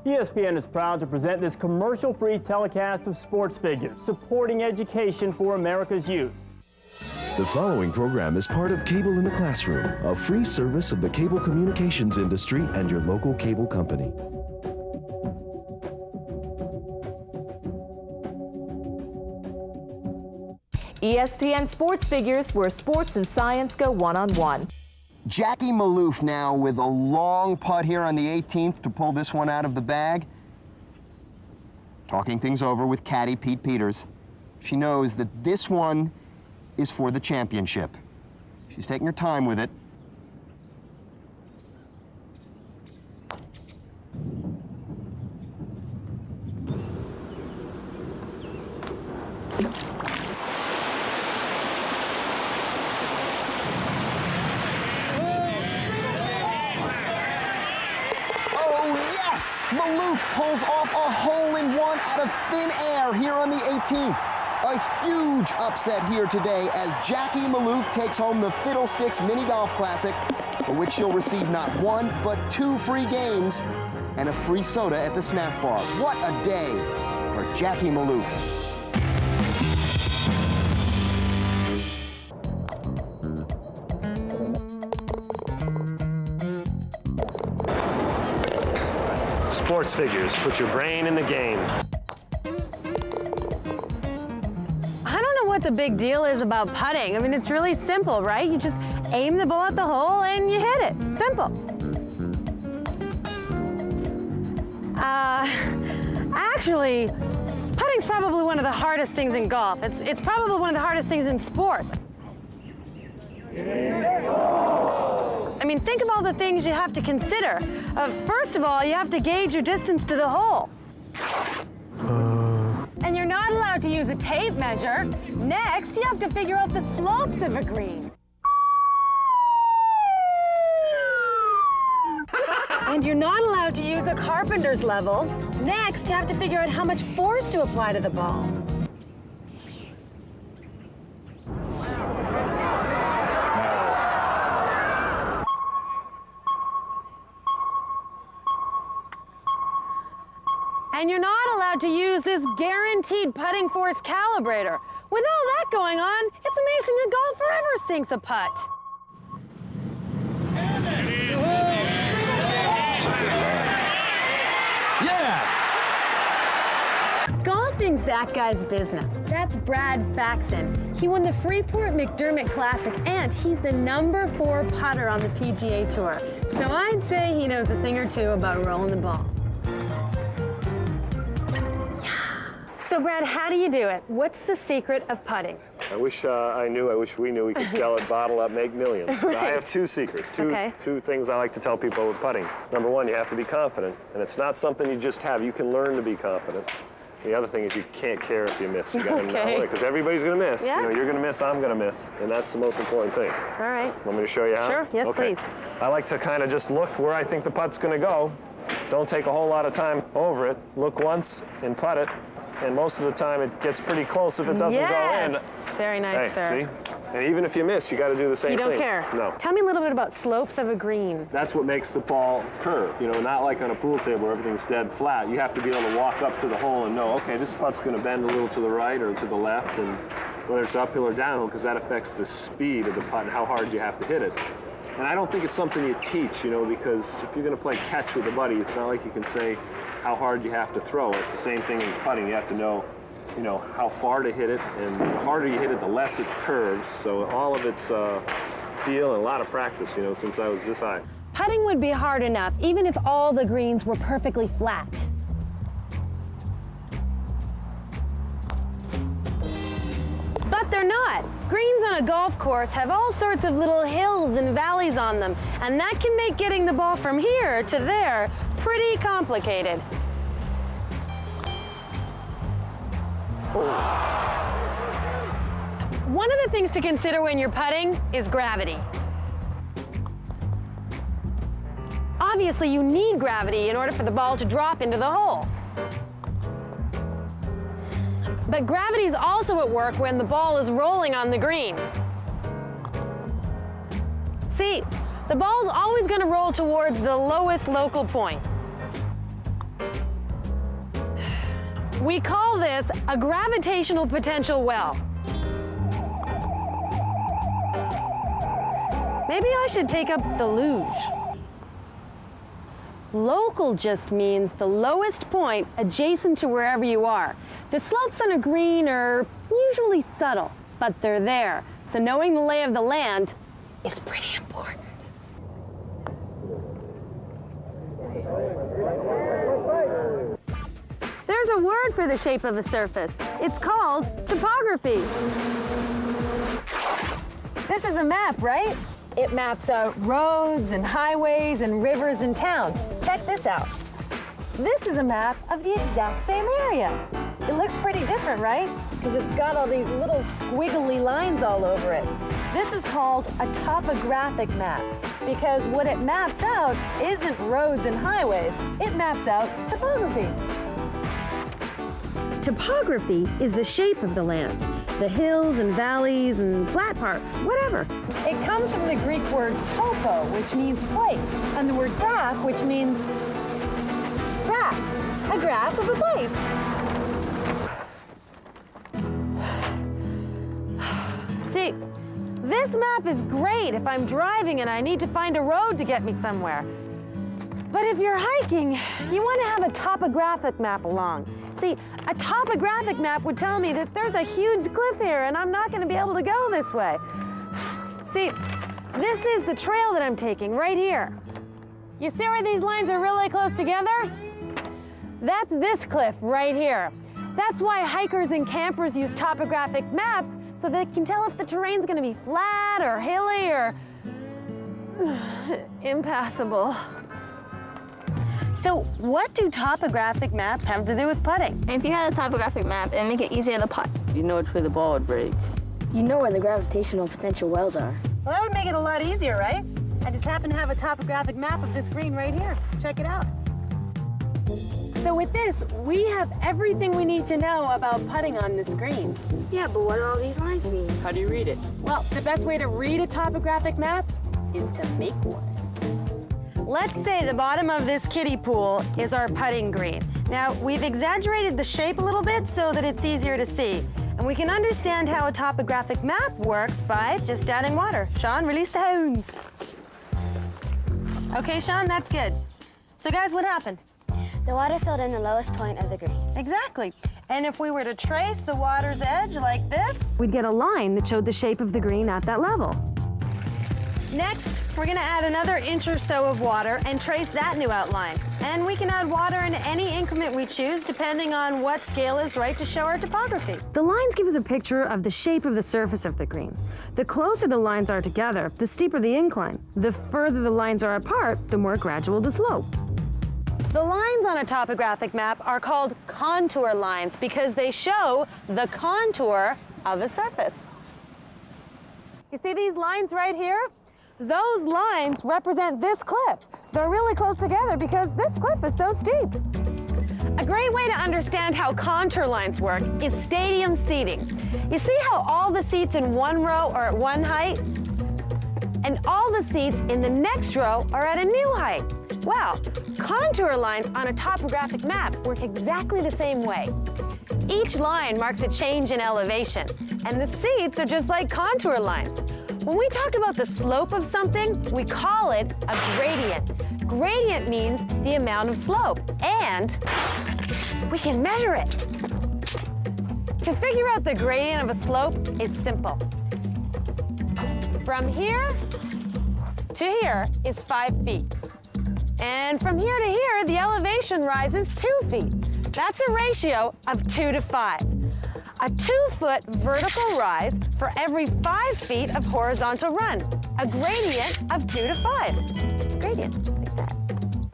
ESPN is proud to present this commercial-free telecast of Sportsfigures, supporting education for America's youth. The following program is part of Cable in the Classroom, a free service of the cable communications industry and your local cable company. ESPN Sportsfigures, where sports and science go one-on-one. Jackie Maloof now with a long putt here on the 18th to pull this one out of the bag. Talking things over with caddy Pete Peters. She knows that this one is for the championship. She's taking her time with it. Maloof pulls off a hole-in-one out of thin air here on the 18th. A huge upset here today as Jackie Maloof takes home the Fiddlesticks Mini Golf Classic, for which she'll receive not one, but 2 free games and a free soda at the snack bar. What a day for Jackie Maloof. Sportsfigures, put your brain in the game. I don't know what the big deal is about putting. I mean, it's really simple, right? You just aim the ball at the hole and you hit it. Simple. Actually, putting's probably one of the hardest things in golf. It's probably one of the hardest things in sports. I mean, think of all the things you have to consider. First of all, you have to gauge your distance to the hole. And you're not allowed to use a tape measure. Next, you have to figure out the slopes of a green. And you're not allowed to use a carpenter's level. Next, you have to figure out how much force to apply to the ball. And you're not allowed to use this guaranteed putting force calibrator. With all that going on, it's amazing a golfer ever sinks a putt. Yes! Golfing's that guy's business. That's Brad Faxon. He won the Freeport McDermott Classic, and he's the #4 putter on the PGA Tour. So I'd say he knows a thing or two about rolling the ball. So Brad, how do you do it? What's the secret of putting? I wish I wish we knew we could sell it, bottle up, make millions. Right. But I have 2 secrets, two things I like to tell people with putting. Number 1, you have to be confident, and it's not something you just have. You can learn to be confident. The other thing is you can't care if you miss. You gotta know it, because everybody's gonna miss. Yeah. You know, you're gonna miss, I'm gonna miss, and that's the most important thing. All right. Want me to show you how? Sure, yes, okay. please. I like to kind of just look where I think the putt's gonna go. Don't take a whole lot of time over it. Look once and putt it. And most of the time it gets pretty close if it doesn't go in. Yes, very nice, hey, sir. See? And even if you miss, you got to do the same thing. You don't care? No. Tell me a little bit about slopes of a green. That's what makes the ball curve. You know, not like on a pool table where everything's dead flat. You have to be able to walk up to the hole and know, okay, this putt's going to bend a little to the right or to the left, and whether it's uphill or downhill, because that affects the speed of the putt and how hard you have to hit it. And I don't think it's something you teach, you know, because if you're going to play catch with a buddy, it's not like you can say how hard you have to throw it. The same thing as putting. You have to know, you know, how far to hit it, and the harder you hit it, the less it curves. So all of it's feel and a lot of practice, you know, since I was this high. Putting would be hard enough, even if all the greens were perfectly flat. But they're not. Greens on a golf course have all sorts of little hills and valleys on them, and that can make getting the ball from here to there pretty complicated. One of the things to consider when you're putting is gravity. Obviously, you need gravity in order for the ball to drop into the hole. But gravity is also at work when the ball is rolling on the green. See, the ball's always going to roll towards the lowest local point. We call this a gravitational potential well. Maybe I should take up the luge. Local just means the lowest point adjacent to wherever you are. The slopes on a green are usually subtle, but they're there. So knowing the lay of the land is pretty important. There's a word for the shape of a surface. It's called topography. This is a map, right? It maps out roads and highways and rivers and towns. Check this out. This is a map of the exact same area. It looks pretty different, right? Because it's got all these little squiggly lines all over it. This is called a topographic map because what it maps out isn't roads and highways, it maps out topography. Topography is the shape of the land, the hills and valleys and flat parts, whatever. It comes from the Greek word topo, which means place, and the word graph, which means graph, a graph of a place. See, this map is great if I'm driving and I need to find a road to get me somewhere. But if you're hiking, you want to have a topographic map along. See, a topographic map would tell me that there's a huge cliff here and I'm not going to be able to go this way. See, this is the trail that I'm taking right here. You see where these lines are really close together? That's this cliff right here. That's why hikers and campers use topographic maps so they can tell if the terrain's going to be flat or hilly or impassable. So what do topographic maps have to do with putting? If you had a topographic map, it'd make it easier to putt. You know which way the ball would break. You know where the gravitational potential wells are. Well, that would make it a lot easier, right? I just happen to have a topographic map of this green right here. Check it out. So with this, we have everything we need to know about putting on this green. Yeah, but what do all these lines mean? How do you read it? Well, the best way to read a topographic map is to make one. Let's say the bottom of this kiddie pool is our putting green. Now, we've exaggerated the shape a little bit so that it's easier to see. And we can understand how a topographic map works by just adding water. Sean, release the hounds. Okay, Sean, that's good. So guys, what happened? The water filled in the lowest point of the green. Exactly. And if we were to trace the water's edge like this, we'd get a line that showed the shape of the green at that level. Next, we're gonna add another inch or so of water and trace that new outline. And we can add water in any increment we choose depending on what scale is right to show our topography. The lines give us a picture of the shape of the surface of the green. The closer the lines are together, the steeper the incline. The further the lines are apart, the more gradual the slope. The lines on a topographic map are called contour lines because they show the contour of a surface. You see these lines right here? Those lines represent this cliff. They're really close together because this cliff is so steep. A great way to understand how contour lines work is stadium seating. You see how all the seats in one row are at one height? And all the seats in the next row are at a new height. Well, contour lines on a topographic map work exactly the same way. Each line marks a change in elevation, and the seats are just like contour lines. When we talk about the slope of something, we call it a gradient. Gradient means the amount of slope, and we can measure it. To figure out the gradient of a slope is simple. From here to here is 5 feet. And from here to here, the elevation rises 2 feet. That's a ratio of 2 to 5. A 2-foot vertical rise for every 5 feet of horizontal run. A gradient of 2 to 5. Gradient, like that.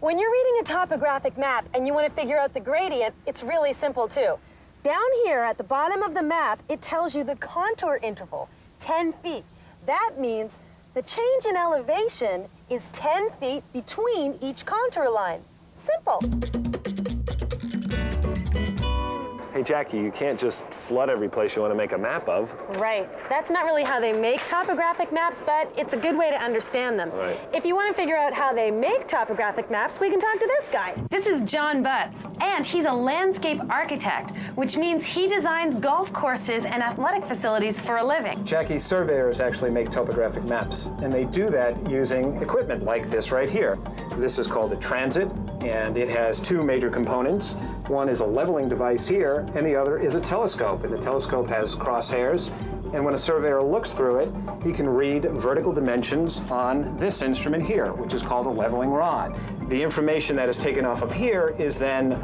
When you're reading a topographic map and you want to figure out the gradient, it's really simple too. Down here at the bottom of the map, it tells you the contour interval, 10 feet. That means the change in elevation is 10 feet between each contour line. Simple. hey, Jackie, you can't just flood every place you want to make a map of. Right. That's not really how they make topographic maps, but it's a good way to understand them. Right. If you want to figure out how they make topographic maps, we can talk to this guy. This is John Butts, and he's a landscape architect, which means he designs golf courses and athletic facilities for a living. Jackie, surveyors actually make topographic maps, and they do that using equipment like this right here. This is called a transit, and it has two major components. One is a leveling device here, and the other is a telescope. And the telescope has crosshairs, and when a surveyor looks through it, he can read vertical dimensions on this instrument here, which is called a leveling rod. The information that is taken off of here is then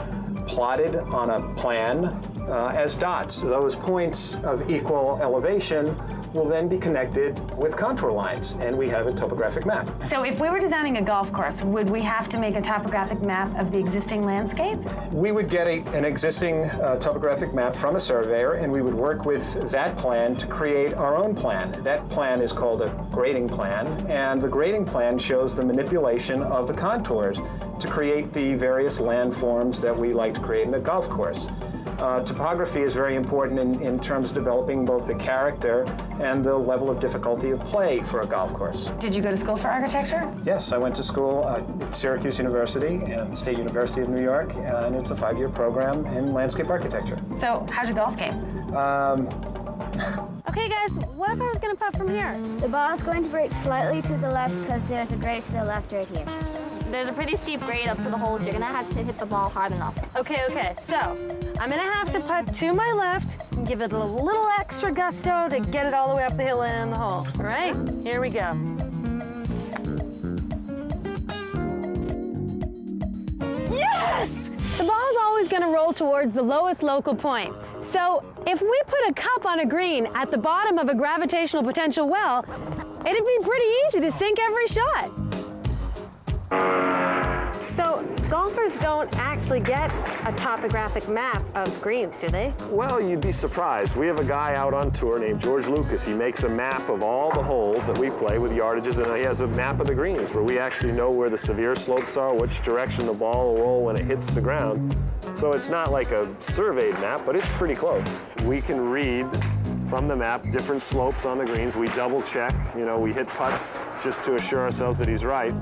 plotted on a plan as dots. Those points of equal elevation will then be connected with contour lines, and we have a topographic map. So if we were designing a golf course, would we have to make a topographic map of the existing landscape? We would get an existing topographic map from a surveyor, and we would work with that plan to create our own plan. That plan is called a grading plan, and the grading plan shows the manipulation of the contours to create the various landforms that we like to create in a golf course. Topography is very important in terms of developing both the character and the level of difficulty of play for a golf course. Did you go to school for architecture? Yes, I went to school at Syracuse University and the State University of New York, and it's a 5-year program in landscape architecture. So how's your golf game? Okay guys, what if I was gonna putt from here? The ball is going to break slightly to the left because there's a grade to the left right here. There's a pretty steep grade up to the holes. You're gonna have to hit the ball hard enough. Okay, so I'm gonna have to putt to my left and give it a little extra gusto to get it all the way up the hill and in the hole. All right, here we go. Yes! The ball is always gonna roll towards the lowest local point. So if we put a cup on a green at the bottom of a gravitational potential well, it'd be pretty easy to sink every shot. So golfers don't actually get a topographic map of greens, do they? Well, you'd be surprised. We have a guy out on tour named George Lucas. He makes a map of all the holes that we play with yardages, and he has a map of the greens where we actually know where the severe slopes are, which direction the ball will roll when it hits the ground. So it's not like a surveyed map, but it's pretty close. We can read from the map different slopes on the greens. We double check, we hit putts just to assure ourselves that he's right.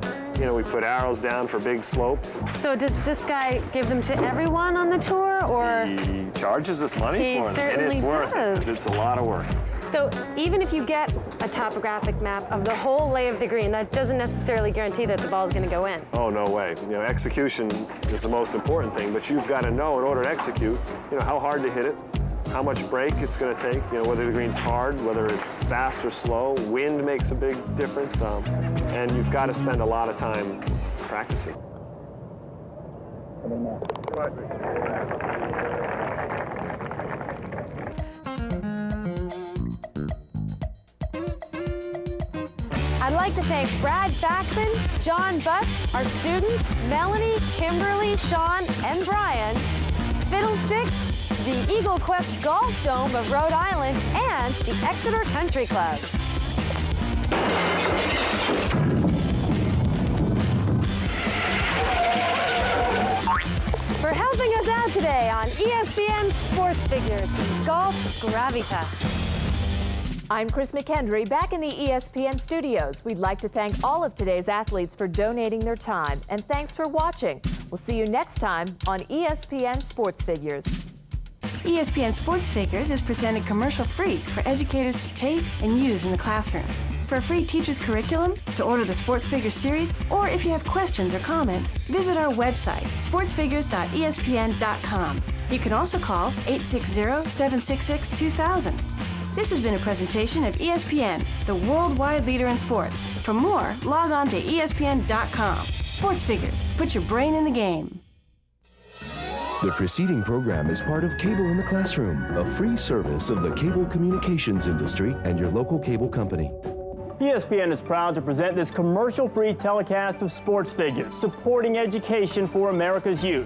We put arrows down for big slopes. So does this guy give them to everyone on the tour, or? He charges us money for them, and it's worth it, because it's a lot of work. So even if you get a topographic map of the whole lay of the green, that doesn't necessarily guarantee that the ball is going to go in. Oh, no way. Execution is the most important thing, but you've got to know in order to execute, how hard to hit it, how much break it's going to take, whether the green's hard, whether it's fast or slow. Wind makes a big difference, and you've got to spend a lot of time practicing. I'd like to thank Brad Faxon, John Butts, our students, Melanie, Kimberly, Sean, and Brian, Fiddlesticks, the Eagle Quest Golf Dome of Rhode Island, and the Exeter Country Club. For helping us out today on ESPN Sports Figures and Golf Gravitas. I'm Chris McHenry, back in the ESPN studios. We'd like to thank all of today's athletes for donating their time, and thanks for watching. We'll see you next time on ESPN Sports Figures. ESPN Sports Figures is presented commercial-free for educators to take and use in the classroom. For a free teacher's curriculum, to order the Sports Figures series, or if you have questions or comments, visit our website, sportsfigures.espn.com. You can also call 860-766-2000. This has been a presentation of ESPN, the worldwide leader in sports. For more, log on to espn.com. Sports Figures, put your brain in the game. The preceding program is part of Cable in the Classroom, a free service of the cable communications industry and your local cable company. ESPN is proud to present this commercial-free telecast of Sports Figures, supporting education for America's youth.